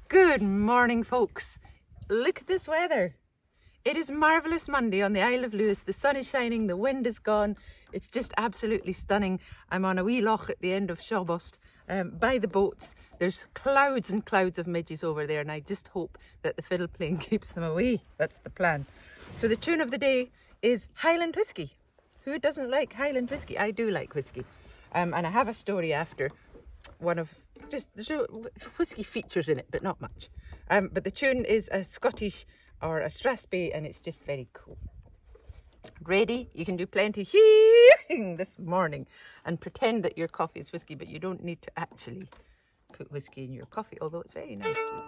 Good morning, folks. Look at this weather. It is Marvellous Monday on the Isle of Lewis. The sun is shining, the wind is gone. It's just absolutely stunning. I'm on a wee loch at the end of Shawbost by the boats. There's clouds and clouds of midges over there, and I just hope that the fiddle playing keeps them away. That's the plan. So the tune of the day is Highland Whisky. Who doesn't like Highland Whisky? I do like whisky. And I have a story after. One of just there's whisky features in it, but not much. But the tune is a Scottish or a Strathspey, and it's just very cool. Ready? You can do plenty heeing this morning and pretend that your coffee is whisky, but you don't need to actually put whisky in your coffee, although it's very nice too.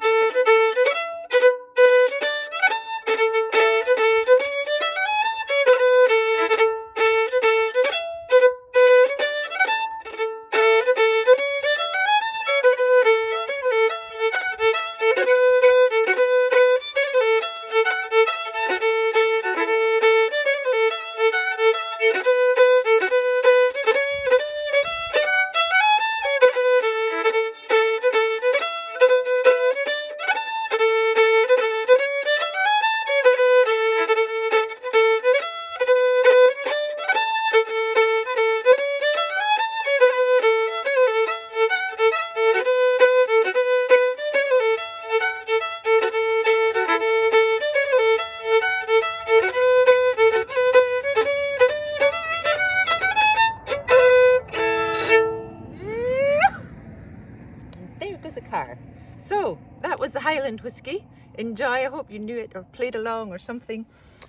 There goes a car. So that was the Highland Whisky. Enjoy. I hope you knew it or played along or something.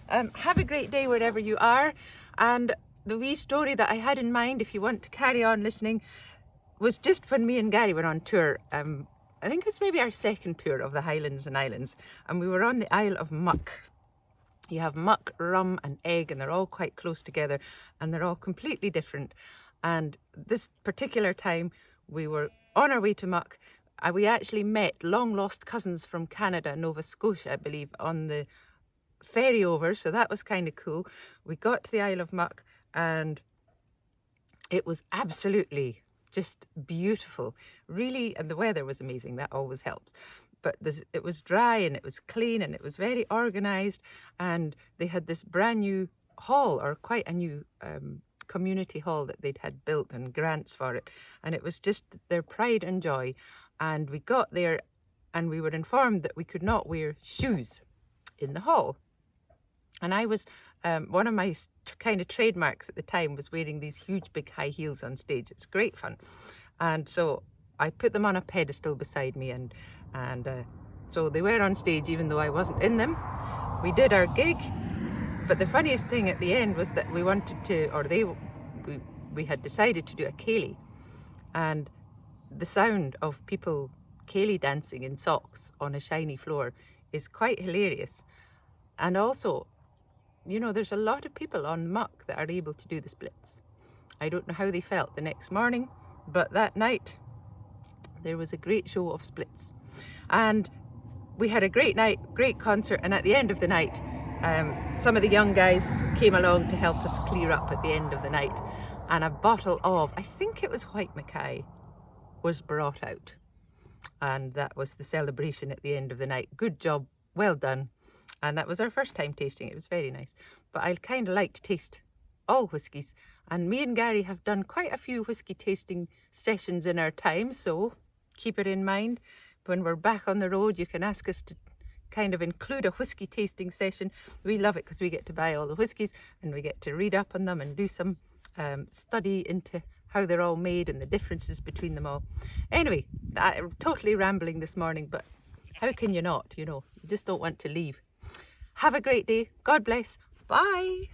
Have a great day wherever you are. And the wee story that I had in mind, if you want to carry on listening, was just when me and Gary were on tour. I think it was maybe our second tour of the Highlands and Islands, and we were on the Isle of Muck. You have muck, rum and egg, and they're all quite close together, and they're all completely different. And this particular time we were on our way to Muck. We actually met long lost cousins from Canada, Nova Scotia, I believe, on the ferry over. So that was kind of cool. We got to the Isle of Muck and it was absolutely just beautiful. Really, and the weather was amazing. That always helps. But it was dry and it was clean and it was very organised. And they had this brand new hall, or quite a new community hall that they'd had built and grants for it, and it was just their pride and joy. And we got there and we were informed that we could not wear shoes in the hall, and I was one of my kind of trademarks at the time was wearing these huge big high heels on stage. It was great fun, and so I put them on a pedestal beside me, and so they were on stage even though I wasn't in them. We did our gig. But the funniest thing at the end was that we wanted to, or we had decided to do a ceilidh, and the sound of people ceilidh dancing in socks on a shiny floor is quite hilarious. And also, you know, there's a lot of people on Muck that are able to do the splits. I don't know how they felt the next morning, but that night there was a great show of splits. And we had a great night, great concert, and at the end of the night, some of the young guys came along to help us clear up at the end of the night, and a bottle of, I think it was White Mackay, was brought out, and that was the celebration at the end of the night. Good job, well done. And that was our first time tasting it. It was very nice. But I kind of like to taste all whiskies, and me and Gary have done quite a few whisky tasting sessions in our time, so keep it in mind. When we're back on the road, you can ask us to kind of include a whisky tasting session. We love it because we get to buy all the whiskies and we get to read up on them and do some study into how they're all made and the differences between them all. Anyway, I'm totally rambling this morning, but how can you not? You know, you just don't want to leave. Have a great day. God bless. Bye.